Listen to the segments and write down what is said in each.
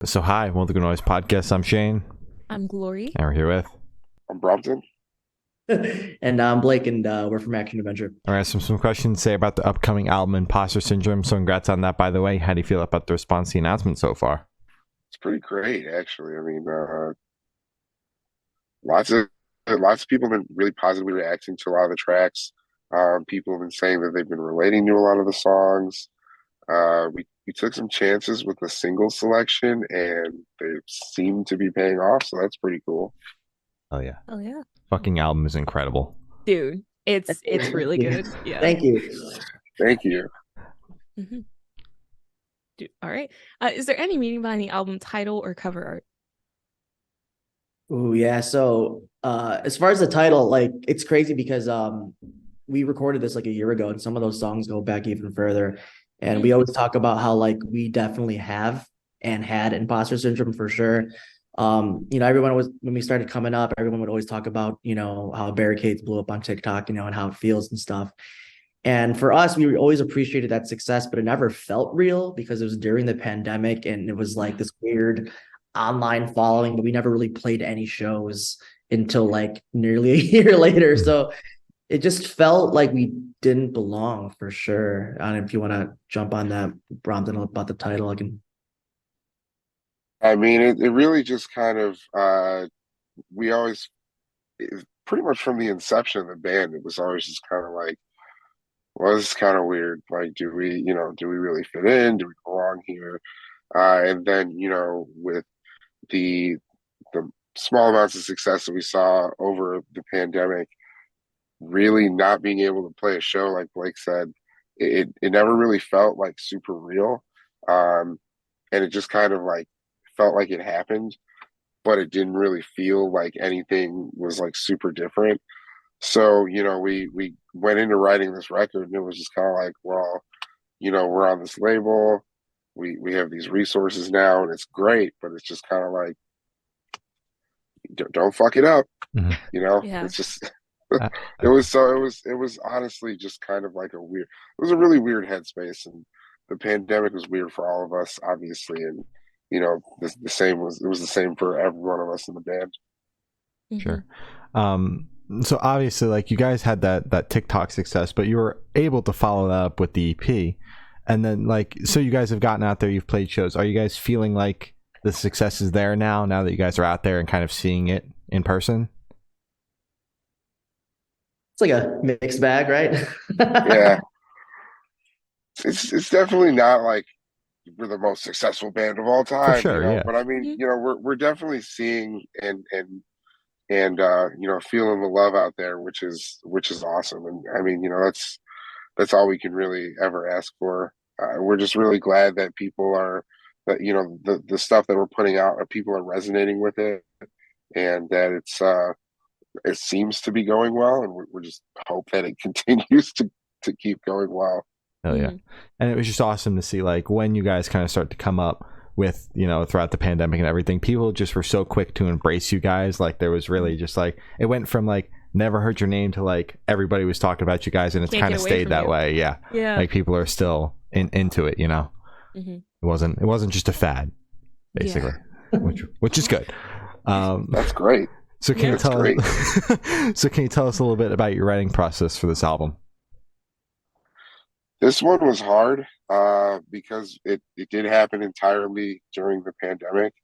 So hi, welcome to the Noise Podcast. I'm Shane, I'm Glory. and we're here with. I'm Brompton. And I'm Blake, and we're from Action Adventure. All right, some questions to say about the upcoming album Imposter Syndrome. So congrats on that, by the way. How do you feel about the response to the announcement so far? It's pretty great, actually. I mean, lots of people have been really positively reacting to a lot of the tracks. People have been saying that they've been relating to a lot of the songs. We took some chances with the single selection, and they seem to be paying off. So that's pretty cool. Oh yeah, Oh yeah, fucking album is incredible, dude. It's really good. Yeah. Thank you. Thank you. Mm-hmm. Dude, all right. Is there any meaning behind the album title or cover art? Oh yeah. So as far as the title, like it's crazy because we recorded this like a year ago, and some of those songs go back even further. And we always talk about how like we definitely have and had imposter syndrome for sure. Everyone was when we started coming up, everyone would always talk about, how barricades blew up on TikTok, and how it feels and stuff. And for us, we always appreciated that success, but it never felt real because it was during the pandemic and it was like this weird online following, but we never really played any shows until like nearly a year later. So it just felt like we didn't belong for sure. I don't know if you want to jump on that, Brompton, about the title. I can. I mean, it really just kind of we always pretty much from the inception of the band, it was always just kind of like, well, this is kind of weird. Like, do we really fit in? Do we belong here? And then, with the the small amounts of success that we saw over the pandemic, really not being able to play a show, like Blake said, it never really felt like super real. Um, and it just kind of like felt like it happened, but it didn't really feel like anything was like super different. So, we went into writing this record and it was just kind of like, well, we're on this label. We have these resources now and it's great, but it's just kind of like, don't fuck it up. mm-hmm. Yeah. It's just, it was honestly just kind of like it was a really weird headspace, and the pandemic was weird for all of us, obviously. And, it was the same for every one of us in the band. Sure. So obviously, like you guys had that TikTok success, but you were able to follow that up with the EP, and then like so you guys have gotten out there, you've played shows. Are you guys feeling like the success is there now that you guys are out there and kind of seeing it in person? It's like a mixed bag, right? Yeah, it's definitely not like we're the most successful band of all For time, sure, yeah. but I mean, we're definitely seeing and feeling the love out there, which is awesome. And I mean, that's all we can really ever ask for. We're just really glad that people are that the stuff that we're putting out, people are resonating with it, and that it seems to be going well, and we're just hope that it continues to keep going well. Oh yeah. And it was just awesome to see like when you guys kind of start to come up with, throughout the pandemic and everything, people just were so quick to embrace you guys. Like there was really just like it went from like never heard your name to like everybody was talking about you guys, and it's kind of stayed that way. Yeah. Like people are still into it, Mm-hmm. It wasn't just a fad, basically. Which is good. That's great. So can you tell us can you tell us a little bit about your writing process for this album? This one was hard because it did happen entirely during the pandemic,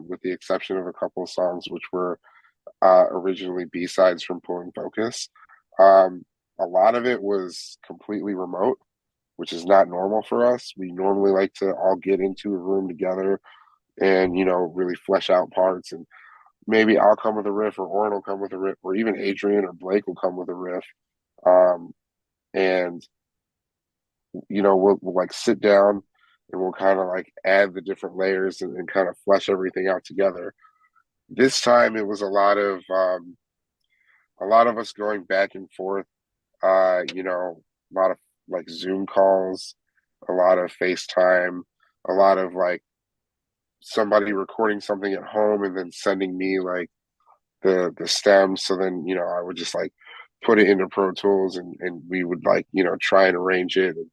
with the exception of a couple of songs which were originally B-sides from Pulling Focus. A lot of it was completely remote, which is not normal for us. We normally like to all get into a room together and, really flesh out parts. And maybe I'll come with a riff, or Oren will come with a riff, or even Adrian or Blake will come with a riff. And we'll like sit down and we'll kind of like add the different layers and kind of flesh everything out together. This time it was a lot of us going back and forth, a lot of like Zoom calls, a lot of FaceTime, a lot of like somebody recording something at home and then sending me like the stems. So then, I would just like put it into Pro Tools, and we would like, try and arrange it and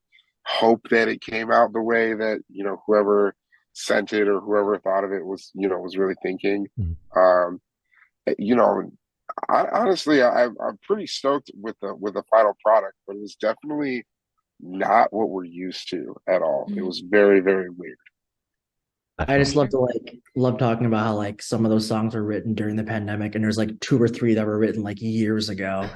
hope that it came out the way that, whoever sent it or whoever thought of it was, was really thinking. You know, honestly, I'm pretty stoked with the final product, but it was definitely not what we're used to at all. It was very, very weird. I just love talking about how like some of those songs were written during the pandemic, and there's like 2 or 3 that were written like years ago.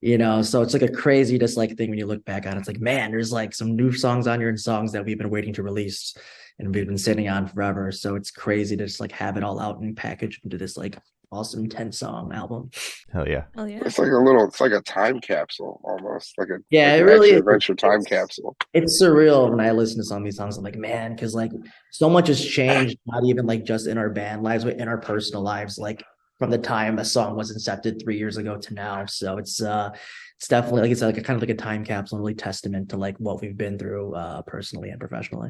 So it's like a crazy just like thing when you look back on it. It's like, man, there's like some new songs on here and songs that we've been waiting to release and we've been sitting on forever. So it's crazy to just like have it all out and packaged into this like awesome 10-song album. Hell yeah. It's like a time capsule almost, like a it really is. adventure time capsule. It's surreal when I listen to some of these songs. I'm like, man, because like so much has changed, not even like just in our band lives, but in our personal lives, like from the time a song was incepted 3 years ago to now. So it's definitely like it's like a kind of like a time capsule, really testament to like what we've been through personally and professionally.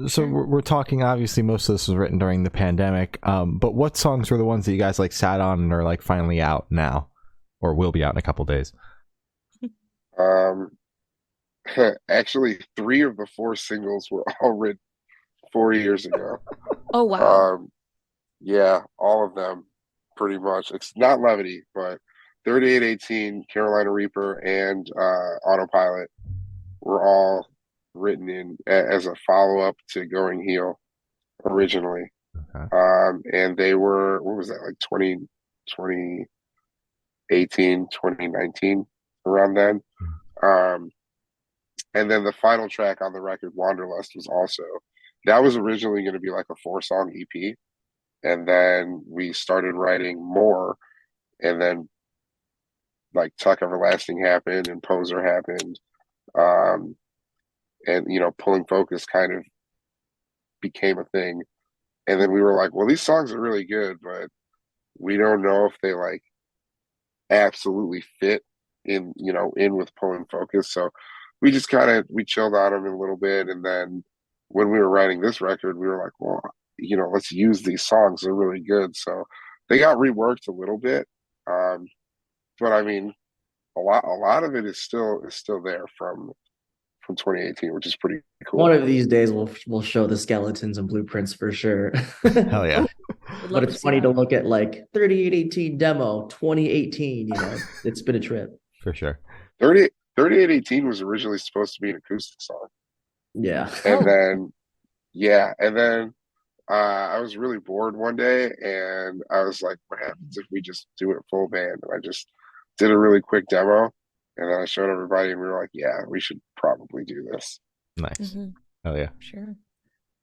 So we're talking, obviously most of this was written during the pandemic, but what songs were the ones that you guys like sat on and are like finally out now or will be out in a couple days? Actually 3 of the 4 singles were all written 4 years ago. Oh wow. Yeah, all of them pretty much. It's not Levity, but 3818, Carolina Reaper, and Autopilot were all written in as a follow-up to Going Heel originally. And they were, what was that, like 2018, 2019, around then. And then the final track on the record, Wanderlust, that was originally going to be like a 4-song EP. And then we started writing more, and then like Tuck Everlasting happened and Poser happened. And Pulling Focus kind of became a thing. And then we were like, well, these songs are really good, but we don't know if they like absolutely fit in with Pulling Focus. So we just we chilled on them a little bit. And then when we were writing this record, we were like, well, let's use these songs. They're really good. So they got reworked a little bit. But I mean, a lot of it is still there from 2018, which is pretty cool. One of these days we'll show the skeletons and blueprints for sure. Hell yeah. But it's funny to look at like 3818 demo 2018, it's been a trip. For sure. 3818 was originally supposed to be an acoustic song. Yeah. And then I was really bored one day and I was like, what happens if we just do it full band? And I just did a really quick demo. And then I showed everybody and we were like, yeah, we should probably do this. Nice. Oh yeah. Sure.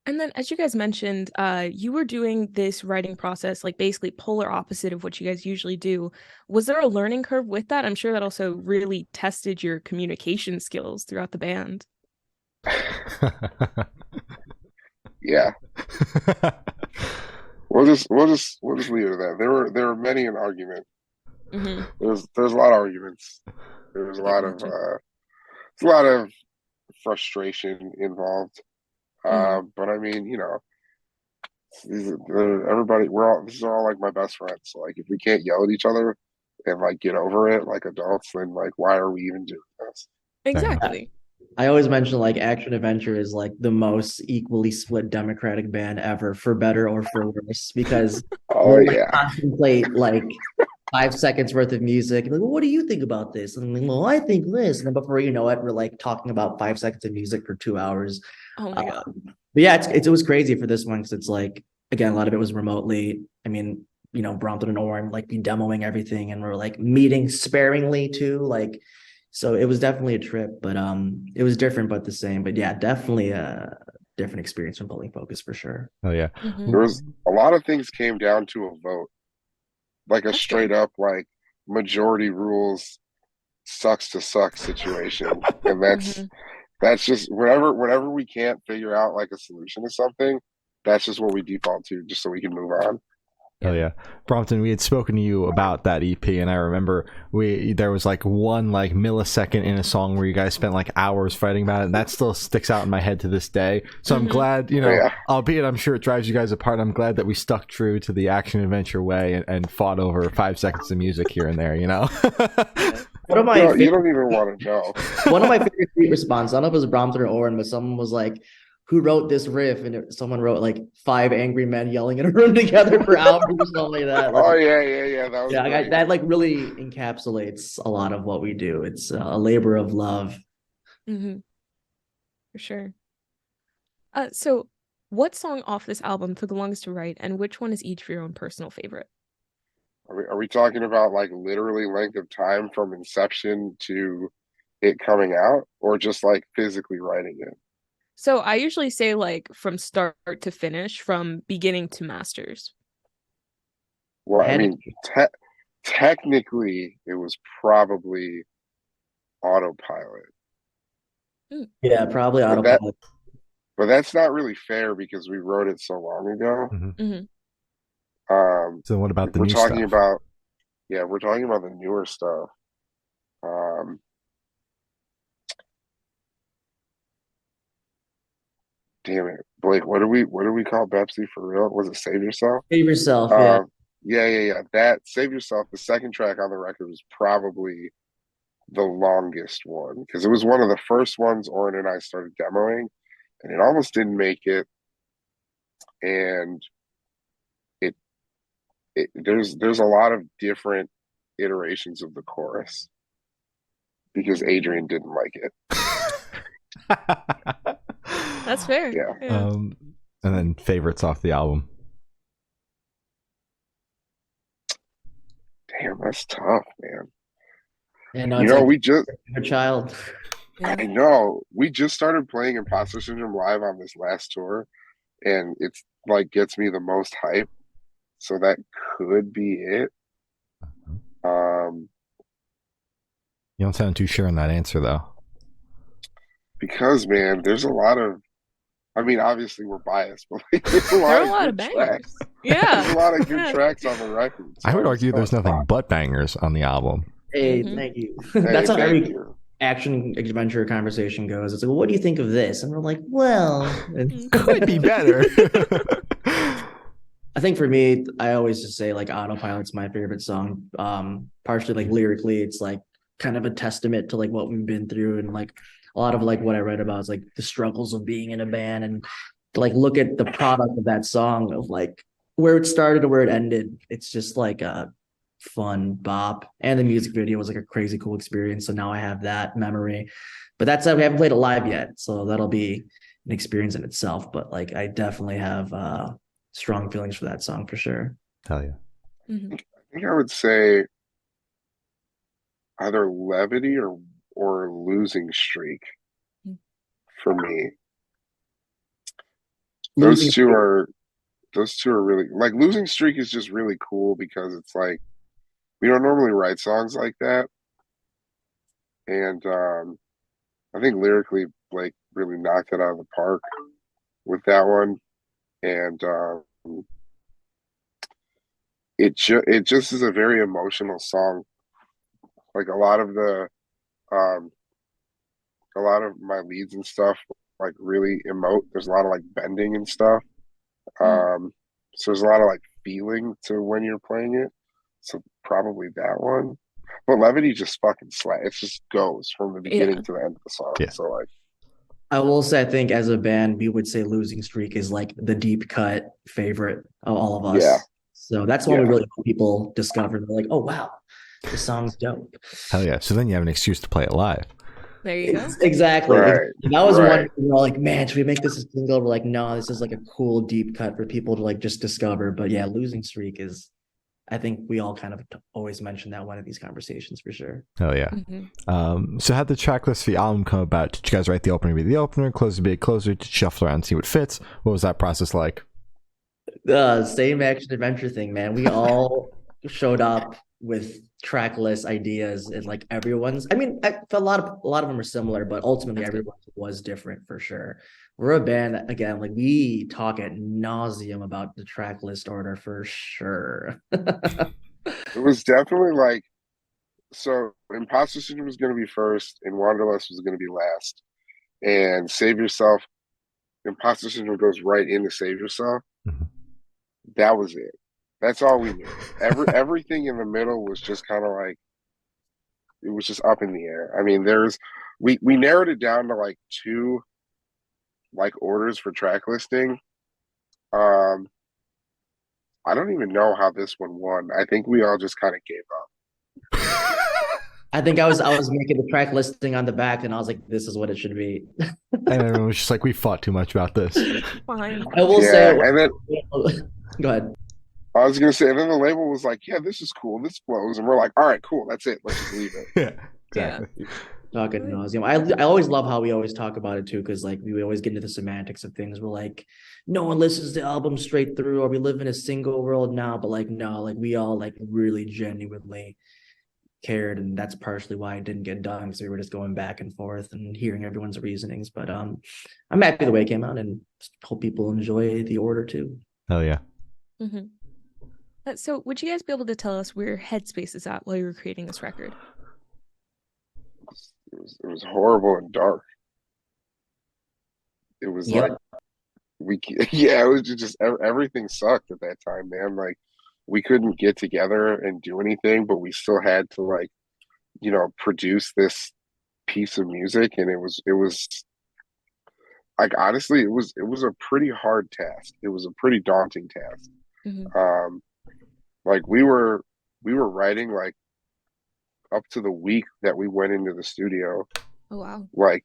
And then as you guys mentioned, you were doing this writing process, like basically polar opposite of what you guys usually do. Was there a learning curve with that? I'm sure that also really tested your communication skills throughout the band. Yeah. We'll just leave it at that. There were many an argument. There's a lot of arguments. There's a lot of frustration involved. But I mean, everybody, these are all like my best friends. So like, if we can't yell at each other and like get over it like adults, then like, why are we even doing this? Exactly. I always mention like Action Adventure is like the most equally split Democratic band ever, for better or for worse, because we'll contemplate like 5 seconds worth of music and like, well, what do you think about this? And I'm like, well, I think this. And then before you know it, we're like talking about 5 seconds of music for 2 hours. Oh my god. But yeah, it was crazy for this one because it's like, again, a lot of it was remotely. I mean, Brompton and Oren like be demoing everything and we're like meeting sparingly too. Like, so it was definitely a trip, but it was different but the same. But yeah, definitely a different experience from Pulling Focus for sure. Oh yeah. There was a lot of things came down to a vote. Like a straight up like majority rules sucks to suck situation. And that's just whenever we can't figure out like a solution to something, that's just what we default to just so we can move on. Oh yeah. Brompton, we had spoken to you about that EP and I remember there was like one like millisecond in a song where you guys spent like hours fighting about it, and that still sticks out in my head to this day. So I'm glad, albeit I'm sure it drives you guys apart, I'm glad that we stuck true to the Action Adventure way and fought over 5 seconds of music here and there, One of my you don't even want to know. One of my favorite tweet responses, I don't know if it was Brompton or Oren, but someone was like, who wrote this riff, and someone wrote like 5 angry men yelling in a room together for hours or something like that. Oh Like, yeah, that was yeah, great. that like really encapsulates a lot of what we do. It's a labor of love. For sure. So what song off this album took the longest to write, and which one is each for your own personal favorite? Are we talking about like literally length of time from inception to it coming out, or just like physically writing it? So I usually say like from start to finish, from beginning to masters. Well, I mean, technically, it was probably autopilot. Yeah, probably But that, autopilot. but that's not really fair because we wrote it so long ago. So what about the We're new talking stuff? about, yeah, we're talking about the newer stuff. Damn it, Blake, what do we call Pepsi for real? Was it Save Yourself? Save Yourself, yeah. Yeah. That Save Yourself, the second track on the record, was probably the longest one because it was one of the first ones Oren and I started demoing, and it almost didn't make it. And there's a lot of different iterations of the chorus because Adrian didn't like it. That's fair. Yeah. And then favorites off the album. Damn, that's tough, man. And you know, we just a child. I know we just started playing Imposter Syndrome live on this last tour, and it's like gets me the most hype. So that could be it. You don't sound too sure on that answer though. Because man, there's a lot of I mean, obviously we're biased, but there's a lot of good tracks. Yeah. There's a lot of good tracks on the record. So I would argue there's nothing but bangers on the album. Hey, thank you. That's how every action adventure conversation goes. It's like, well, what do you think of this? And we're like, well, it could be better. I think for me, I always just say like Autopilot's my favorite song. Partially like lyrically, it's like kind of a testament to like what we've been through, and like a lot of like what I read about is like the struggles of being in a band, and like look at the product of that song of like where it started to where it ended. It's just like a fun bop, and the music video was like a crazy cool experience. So now I have that memory, but that said, we haven't played it live yet, so that'll be an experience in itself. But like I definitely have strong feelings for that song for sure. Hell yeah. I think I would say either Levity or Losing Streak for me. Those two are really like Losing Streak is just really cool because it's like we don't normally write songs like that. And I think lyrically Blake really knocked it out of the park with that one. And it just is a very emotional song. Like a lot of my leads and stuff like really emote. There's a lot of like bending and stuff. So there's a lot of like feeling to when you're playing it. So probably that one. But Levity just fucking slaps. It just goes from the beginning to the end of the song. Yeah. So like I will say, I think as a band, we would say Losing Streak is like the deep cut favorite of all of us. Yeah. So that's when we really hope people discover. They're like, oh, wow, this song's dope. Hell yeah. So then you have an excuse to play it live. There you go. Exactly. Right. That was one we were like, man, should we make this a single? We're like, no, this is like a cool deep cut for people to like just discover. But yeah, Losing Streak is, I think we all kind of always mention that one of these conversations for sure. Oh yeah. So how'd the track list for the album come about? Did you guys write the opener be the opener, closer be a closer, to shuffle around and see what fits? What was that process like? Same action adventure thing, man. We all showed up with track list ideas, and like everyone's, I mean, a lot of them are similar, but ultimately everyone was different for sure. We're a band that, again, like we talk at nauseum about the track list order for sure. It was definitely like, so Imposter Syndrome was going to be first and Wanderlust was going to be last, and Save Yourself, Imposter Syndrome goes right into Save Yourself. That was it. That's all we knew. Everything in the middle was just kind of like, it was just up in the air. I mean, we narrowed it down to like two like orders for track listing. Um, I don't even know how this one won. I think we all just kind of gave up. I think I was making the track listing on the back, and I was like, "This is what it should be." And everyone was just like, we fought too much about this. Fine. I will Yeah, say, and then go ahead. I was gonna say, and then the label was like, "Yeah, this is cool. This flows," and we're like, "All right, cool. That's it. Let's just leave it." Yeah, exactly. Talk ad nauseum. I always love how we always talk about it too, because like we always get into the semantics of things. We're like, no one listens to the album straight through, or we live in a single world now. But like, no, like we all like really genuinely cared, and that's partially why it didn't get done, because we were just going back and forth and hearing everyone's reasonings. But I'm happy the way it came out, and hope people enjoy the order too. Hell yeah. Mm-hmm. So would you guys be able to tell us where Headspace is at while you were creating this record? It was horrible and dark. It was Yep. like yeah, it was just everything sucked at that time, man. Like we couldn't get together and do anything, but we still had to like, produce this piece of music, and it was like honestly, it was a pretty hard task. It was a pretty daunting task. Mm-hmm. Like we were writing like up to the week that we went into the studio. Oh wow. Like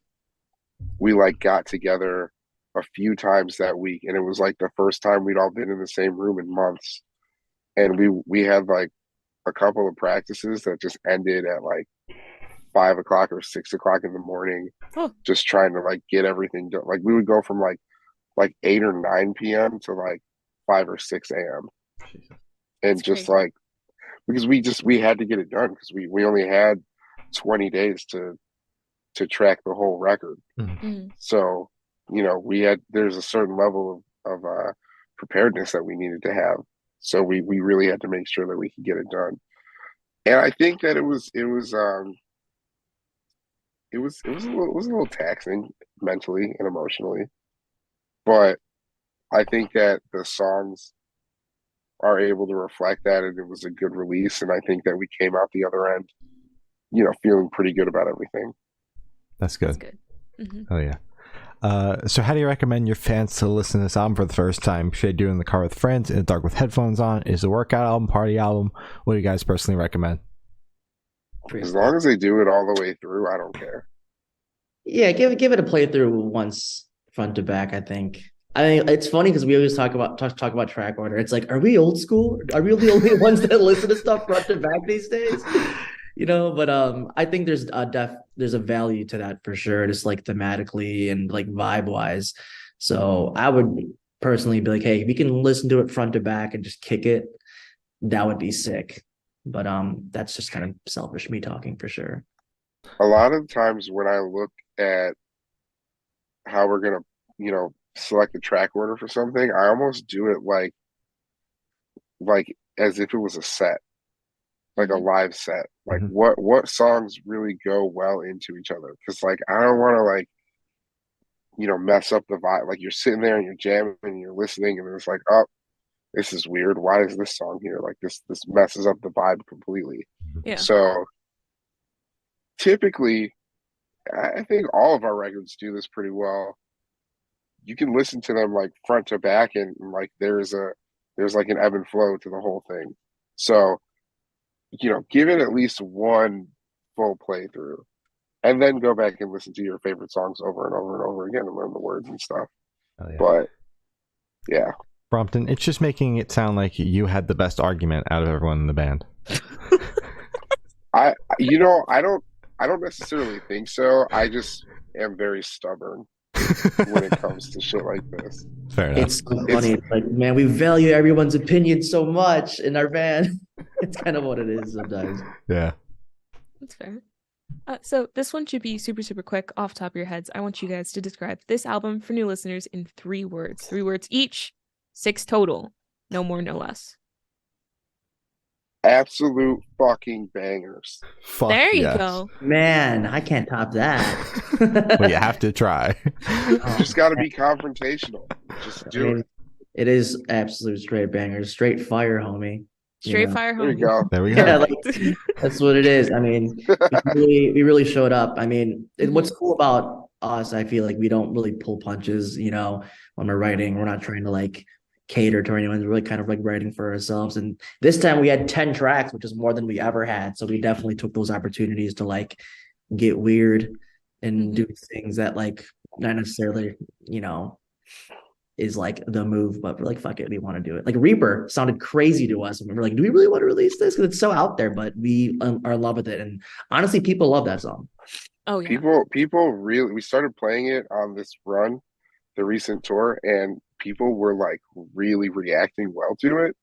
we like got together a few times that week, and it was like the first time we'd all been in the same room in months. And we had like a couple of practices that just ended at like 5 o'clock or 6 o'clock in the morning, just trying to like get everything done. Like we would go from like 8 or 9 p.m. to like 5 or 6 a.m. and That's just crazy. like because we had to get it done, because we only had 20 days to track the whole record. Mm-hmm. So there's a certain level of preparedness that we needed to have. So we really had to make sure that we could get it done. And I think that it was a little taxing mentally and emotionally, but I think that the songs are able to reflect that, and it was a good release. And I think that we came out the other end, feeling pretty good about everything. That's good. That's good. Mm-hmm. Oh yeah. So how do you recommend your fans to listen to this album for the first time? Should they do it in the car with friends, in the dark with headphones on? Is it a workout album, party album? What do you guys personally recommend? As long as they do it all the way through, I don't care. Yeah, give it a playthrough once front to back. I think it's funny because we always talk about track order. It's like, are we old school? Are we the only ones that listen to stuff front to back these days? But I think there's a value to that for sure, just like thematically and like vibe wise. So I would personally be like, hey, if you can listen to it front to back and just kick it, that would be sick. But that's just kind of selfish me talking for sure. A lot of times when I look at how we're gonna, select the track order for something, I almost do it like as if it was a set, like a live set. Like what songs really go well into each other? Because like I don't want to like mess up the vibe. Like you're sitting there and you're jamming and you're listening, and it's like, oh, this is weird. Why is this song here? Like this messes up the vibe completely. Yeah. So typically, I think all of our records do this pretty well. You can listen to them like front to back, and like there's like an ebb and flow to the whole thing. So, give it at least one full playthrough, and then go back and listen to your favorite songs over and over and over again and learn the words and stuff. Oh, yeah. But yeah, Brompton, it's just making it sound like you had the best argument out of everyone in the band. I don't necessarily think so. I just am very stubborn when it comes to shit like this. Fair enough. It's so funny. It's like, man, we value everyone's opinion so much in our band. It's kind of what it is sometimes. Yeah. That's fair. So this one should be super, super quick off the top of your heads. I want you guys to describe this album for new listeners in 3 words. 3 words each, 6 total. No more, no less. Absolute fucking bangers. Fuck there you yes. go. Man, I can't top that. Well, you have to try. You just got to be confrontational. Just do it. It is absolute straight bangers, straight fire, homie. Straight fire There you home. go. There we go. Yeah, like, that's what it is. I mean, we really showed up. I mean, what's cool about us, I feel like we don't really pull punches, when we're writing. We're not trying to like cater to anyone. We're really kind of like writing for ourselves. And this time we had 10 tracks, which is more than we ever had. So we definitely took those opportunities to like get weird and do things that like not necessarily, is like the move, but we're like, fuck it, we want to do it. Like Reaper sounded crazy to us. And we were like, do we really want to release this? Because it's so out there, but we are in love with it. And honestly, people love that song. Oh yeah. People really, we started playing it on this run, the recent tour, and people were like really reacting well to it,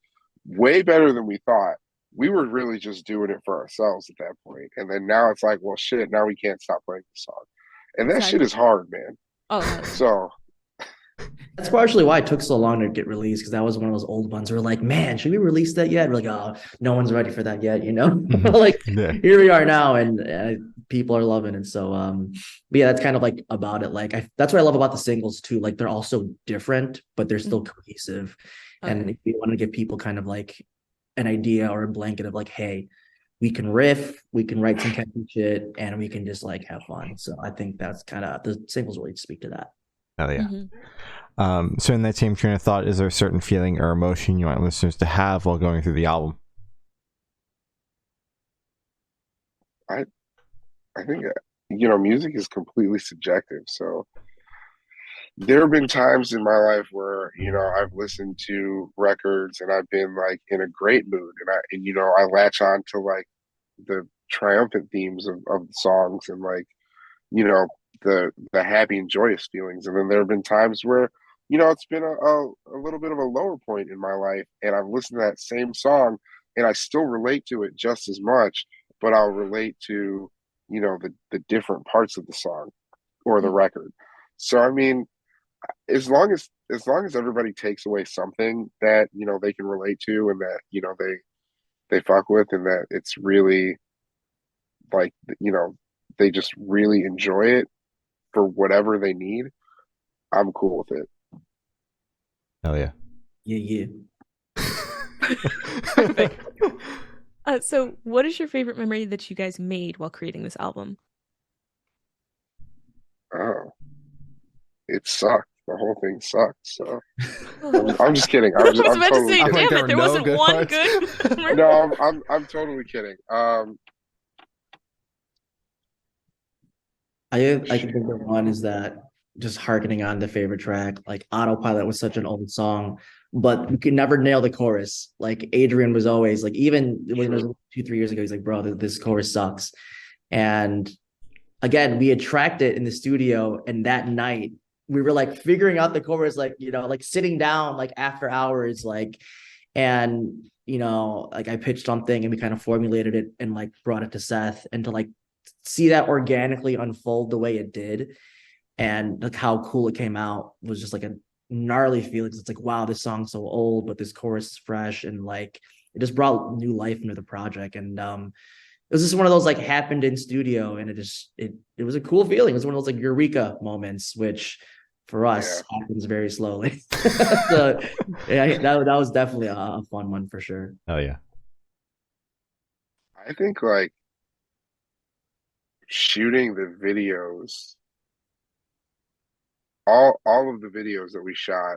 way better than we thought. We were really just doing it for ourselves at that point. And then now it's like, well, shit, now we can't stop playing the song. And that shit is hard, man. Oh, so that's partially why it took so long to get released, because that was one of those old ones. We're like, man, should we release that yet? We're like, oh, no one's ready for that yet, like here we are now, and people are loving it. So but yeah, that's kind of like about it. Like that's what I love about the singles too. Like they're all so different, but they're still cohesive. And if you want to give people kind of like an idea or a blanket of like, hey, we can riff, we can write some catchy shit, and we can just like have fun. So I think that's kind of, the singles really speak to that. Oh yeah. So in that same train of thought, is there a certain feeling or emotion you want listeners to have while going through the album? I think music is completely subjective. So there have been times in my life where I've listened to records and I've been like in a great mood, and I latch on to like the triumphant themes of the songs, and like the happy and joyous feelings. And then there have been times where it's been a little bit of a lower point in my life, and I've listened to that same song and I still relate to it just as much, but I'll relate to the different parts of the song or the record. So I mean, as long as everybody takes away something that they can relate to, and that they fuck with, and that it's really like they just really enjoy it for whatever they need, I'm cool with it. Hell yeah. Yeah. Perfect. So what is your favorite memory that you guys made while creating this album? Oh, it sucked. The whole thing sucked. So I'm just kidding. I'm about totally to say, kidding. damn it, there wasn't one good. No, I'm totally kidding. I think the one is that, just harkening on the favorite track, like Autopilot was such an old song, but we could never nail the chorus. Like Adrian was always like, even when it was 2-3 years ago, he's like, bro, this chorus sucks. And again, we had tracked it in the studio, and that night we were like figuring out the chorus, like like sitting down like after hours, like, and like I pitched something and we kind of formulated it and like brought it to Seth, and to like see that organically unfold the way it did, and like how cool it came out, was just like a gnarly feeling. It's like, wow, this song's so old, but this chorus is fresh, and like it just brought new life into the project. And it was just one of those like happened in studio, and it was a cool feeling. It was one of those like eureka moments, which for us happens very slowly. So yeah, that was definitely a fun one for sure. Oh yeah. I think like shooting the videos, all of the videos that we shot,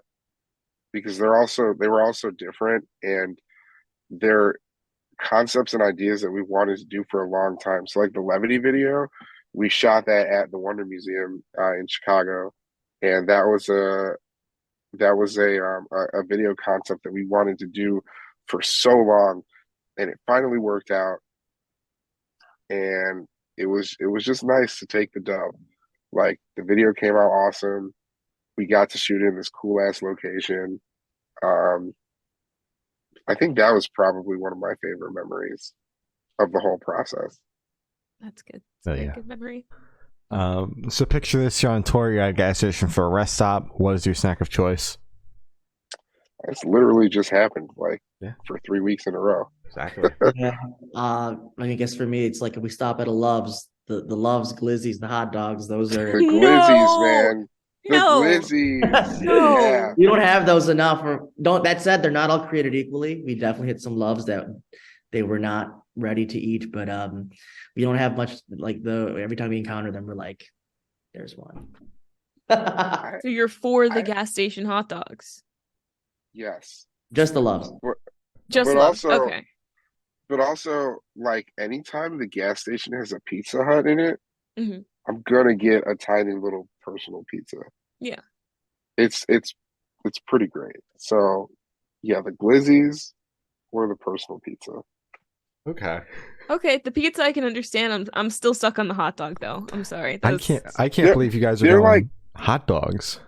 because they were also different, and they're concepts and ideas that we wanted to do for a long time. So like the Levity video, we shot that at the Wonder Museum in Chicago, and that was a video concept that we wanted to do for so long, and it finally worked out, and it was just nice to take the dub. Like the video came out awesome. We got to shoot in this cool ass location. I think that was probably one of my favorite memories of the whole process. That's good. Oh, yeah. Good memory. So picture this: you're on tour, you're at a gas station for a rest stop. What is your snack of choice? It's literally just happened for 3 weeks in a row. Exactly. Yeah. I guess for me, it's like if we stop at a Love's, the Love's glizzies, the hot dogs, those are the glizzies, man. The glizzies. No. Yeah. You don't have those enough. That said, they're not all created equally. We definitely hit some Loves that they were not ready to eat, but we don't have much. Like every time we encounter them, we're like, There's one. So you're for the I- gas station hot dogs? Yes. Just the love. Just But love. also, Okay. but also, like anytime the gas station has a Pizza Hut in it, hmm I'm gonna get a tiny little personal pizza. Yeah. It's pretty great. So yeah, the glizzies or the personal pizza. Okay. Okay, the pizza I can understand. I'm still stuck on the hot dog though. I'm sorry. I can't They're- believe you guys are they're going like- hot dogs.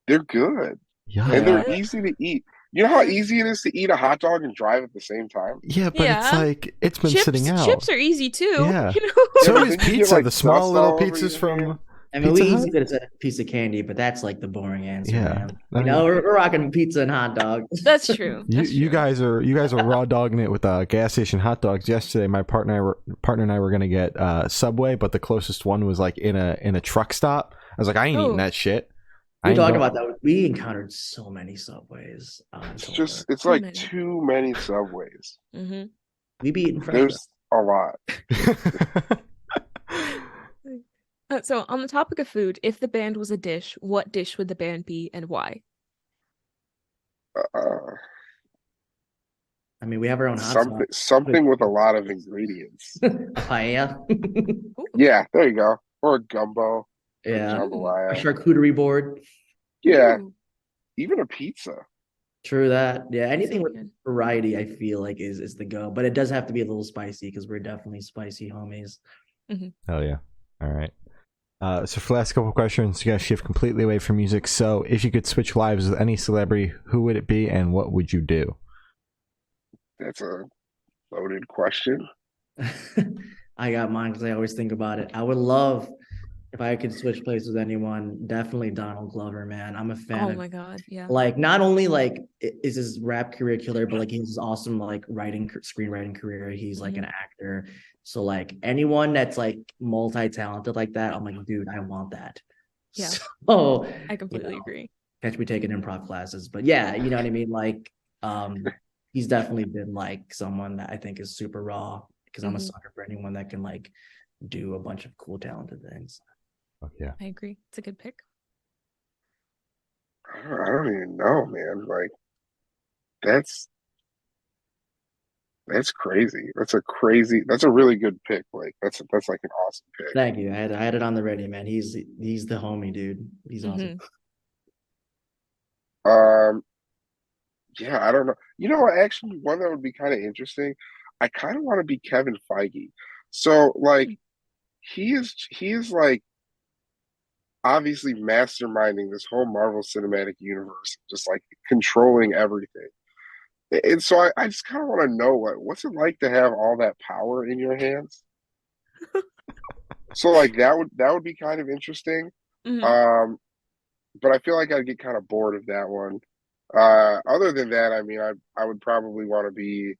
They're good. Yeah. And they're Yeah. easy to eat. You know how easy it is to eat a hot dog and drive at the same time? Yeah, but it's Yeah. like it's been sitting out. Chips are easy too. Yeah. You know? So Yeah, is but then you get, pizza, like, the small dust little all over pizzas your from hand. I mean, Pizza we Hut? easy that it's a piece of candy, but that's like the boring answer, Yeah. man. I You mean- know, we're rocking pizza and hot dog. That's true. you That's you true. guys are raw dogging it with gas station hot dogs. Yesterday my partner and I were gonna get Subway, but the closest one was like in a truck stop. I was like, I ain't eating Oh. that shit. I We ain't talked going- about that. We encountered so many Subways. It's Too like many. too many Subways. hmm we be eating fresh. There's a lot. So on the topic of food, if the band was a dish, what dish would the band be and why? Uh, I mean, we have our own hot something with a lot of ingredients. sauce. A paella. Ooh. Yeah, there you go. Or a gumbo. Yeah. A Jambalaya. charcuterie board. Yeah, Ooh, even a pizza. True that. Yeah. Anything with good. variety, I feel like is the go. But it does have to be a little spicy because we're definitely spicy homies. Hell yeah. All right. So for the last couple of questions, you guys shift completely away from music. So if you could switch lives with any celebrity, who would it be and what would you do? That's a loaded question. I got mine because I always think about it. I would love if I could switch places with anyone, definitely Donald Glover, man. I'm a fan Oh of my god, yeah. like not only like is his rap career killer, but like he's awesome like screenwriting career. He's like an actor. So like anyone that's like multi-talented like that, I'm like, dude, I want that. Yeah. So I completely agree. catch me taking improv classes. But yeah, you know what I mean? Like he's definitely been like someone that I think is super raw because I'm a sucker for anyone that can like do a bunch of cool, talented things. Oh, yeah. I agree. It's a good pick. I don't even know, man. Like that's crazy. That's a really good pick. Like that's like an awesome pick. Thank you. I had it on the ready, man. He's the homie, dude. He's awesome. Yeah, I don't know. You know what? Actually, one that would be kind of interesting. I kind of want to be Kevin Feige. So like he is like obviously masterminding this whole Marvel Cinematic Universe, just like controlling everything. And so I just kind of want to know what's it like to have all that power in your hands. So like that would be kind of interesting. But I feel like I'd get kind of bored of that one. Other than that, I mean, I would probably want to be.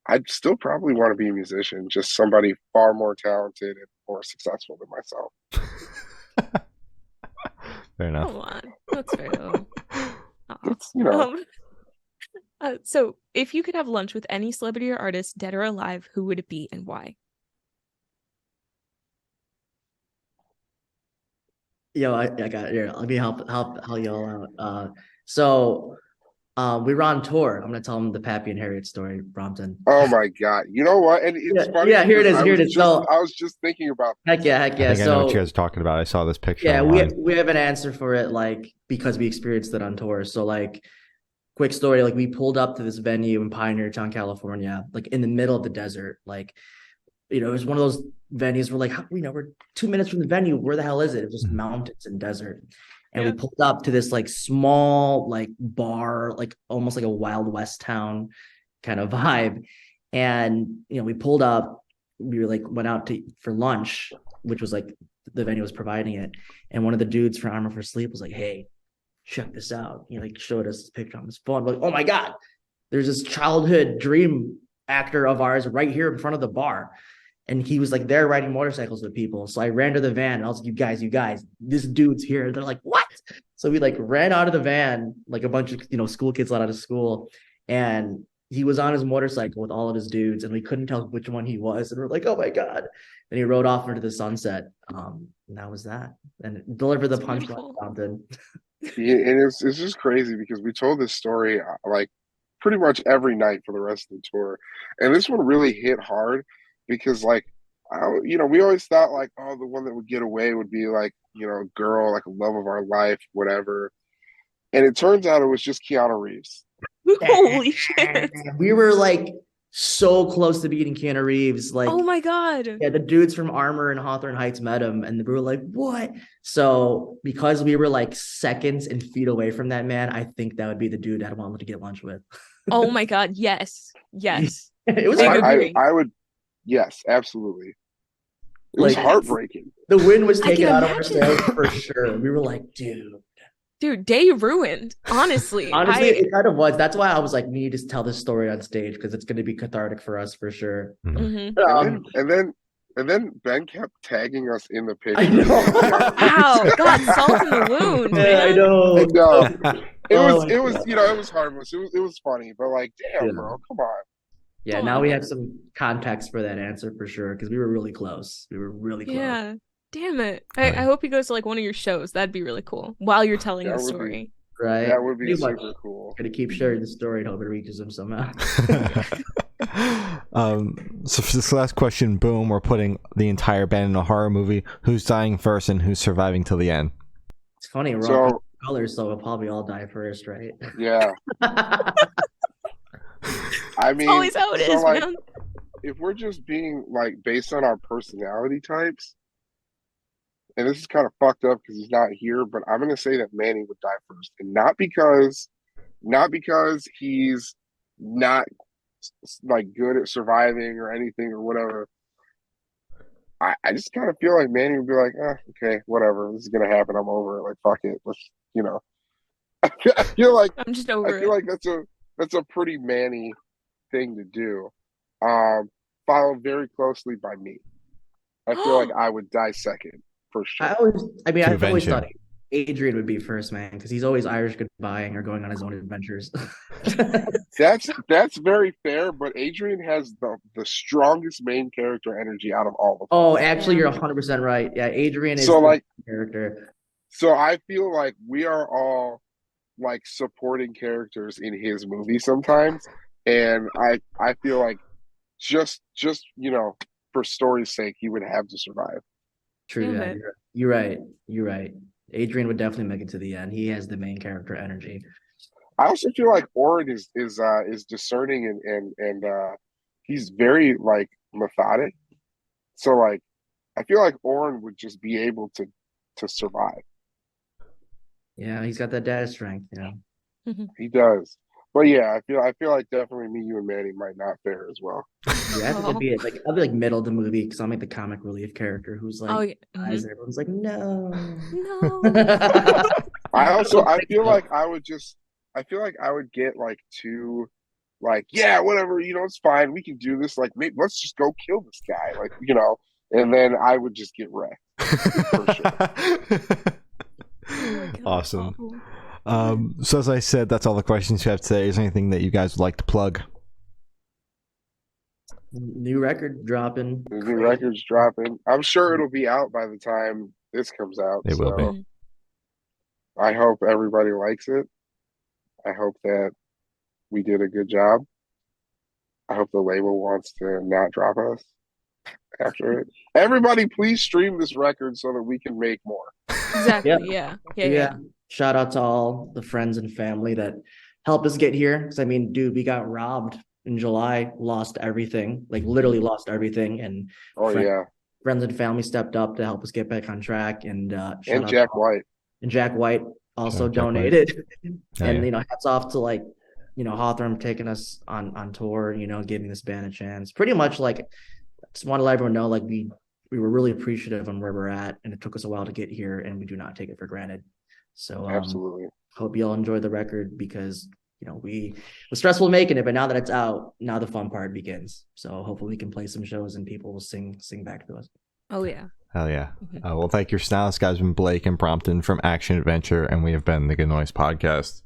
I'd still probably want to be a musician, just somebody far more talented and more successful than myself. Fair enough. Come on. That's fair though. It's, you know, So if you could have lunch with any celebrity or artist, dead or alive, who would it be and why? Yo, I got here. Let me help y'all out. So we were on tour. I'm gonna tell them the Pappy and Harriet story, Brompton. oh my God. You know what? And it's funny. Yeah, here it because is. So I was just thinking about heck yeah. I think I know what you guys are talking about. I saw this picture. Yeah, online. we have an answer for it, like because we experienced it on tour. So like quick story, like we pulled up to this venue in Pioneer Town, California, like in the middle of the desert. Like, you know, it was one of those venues where like, we're 2 minutes from the venue. Where the hell is it? It was just mountains and desert. And we pulled up to this like small like bar, like almost like a Wild West town kind of vibe. And you know, we pulled up, we were like went out for lunch, which was like the venue was providing it. And one of the dudes from Armor for Sleep was like, "Hey, check this out." He like showed us this picture on his phone. We're like, "Oh my God, there's this childhood dream actor of ours right here in front of the bar." And he was like there riding motorcycles with people. So I ran to the van and I was like, you guys, this dude's here. They're like, what? So we like ran out of the van, like a bunch of, school kids let out of school. And he was on his motorcycle with all of his dudes, and we couldn't tell which one he was, and we're like, oh my god. And he rode off into the sunset. And that was that. And deliver the punchline, Brompton. Yeah, and it's just crazy because we told this story like pretty much every night for the rest of the tour, and this one really hit hard because like we always thought like, oh, the one that would get away would be like, a girl, like a love of our life, whatever. And it turns out it was just Keanu Reeves. Holy shit. We were like so close to beating Keanu Reeves. Like, oh my god. Yeah, the dudes from Armor and Hawthorne Heights met him, and we were like, what? So because we were like seconds and feet away from that man, I think that would be the dude I'd want to get lunch with. Oh my god, yes. It was I would, yes, absolutely. It was heartbreaking. The wind was taken out of our sails for sure. We were like, dude, day ruined. Honestly, it kind of was. That's why I was like, we need to tell this story on stage because it's going to be cathartic for us for sure. Mm-hmm. And then Ben kept tagging us in the picture. I know. Wow, God, salt in the wound. Yeah, Man. I know. It was harmless. It was funny, but like, damn, bro, come on. Yeah, now we have some context for that answer for sure because we were really close. Yeah. Damn it. I hope he goes to like one of your shows. That'd be really cool while you're telling the story. Right. That would be super cool. Gonna keep sharing the story and hope it reaches him somehow. So for this last question, boom, we're putting the entire band in a horror movie. Who's dying first and who's surviving till the end? It's funny, we're all colors, so we'll probably all die first, right? Yeah. I mean, always how it is, like, man. If we're just being like based on our personality types, and this is kind of fucked up because he's not here, but I'm gonna say that Manny would die first, and not because he's not like good at surviving or anything or whatever. I just kind of feel like Manny would be like, okay, whatever, this is gonna happen. I'm over it. Like, fuck it. Let's, I feel like I'm just over it. I feel like that's a pretty Manny thing to do. Followed very closely by me. I feel like I would die second for sure. I've always thought Adrian would be first, man, because he's always Irish goodbying or going on his own adventures. That's very fair, but Adrian has the strongest main character energy out of all of them. Oh, actually, you're 100% right. Yeah, Adrian is the character. So I feel like we are all like supporting characters in his movie sometimes, and I feel like just for story's sake, he would have to survive. True. Yeah, you're right. Adrian would definitely make it to the end. He has the main character energy. I also feel like Oren is discerning and he's very like methodic. So like I feel like Oren would just be able to survive. Yeah, he's got that dad strength, He does. But yeah, I feel like definitely me, you, and Manny might not fare as well. Yeah, I think I'd be like middle of the movie because I'm like the comic relief character who's like, everyone's like, no. I feel like I would get like two, like, yeah, whatever, it's fine, we can do this. Like, maybe let's just go kill this guy, like, and then I would just get wrecked. For sure. Awesome. So as I said, that's all the questions you have today. Is there anything that you guys would like to plug? New record dropping. The new record's dropping. I'm sure it'll be out by the time this comes out. It will be. I hope everybody likes it. I hope that we did a good job. I hope the label wants to not drop us after it. Everybody, please stream this record so that we can make more. Exactly. Yeah. Shout out to all the friends and family that helped us get here. Because we got robbed in July, lost everything, like literally lost everything. And friends and family stepped up to help us get back on track. And Jack White. And Jack White also donated. And hats off to Hawthorne taking us on tour, giving this band a chance. Pretty much like, just want to let everyone know, like we were really appreciative on where we're at, and it took us a while to get here, and we do not take it for granted. So absolutely, hope you all enjoy the record because we was stressful making it, but now that it's out, now the fun part begins. So hopefully we can play some shows and people will sing back to us. Oh yeah. Hell yeah. Well, thank you. Now this guy's been Blake and Brompton from Action Adventure, and we have been the Good Noise Podcast.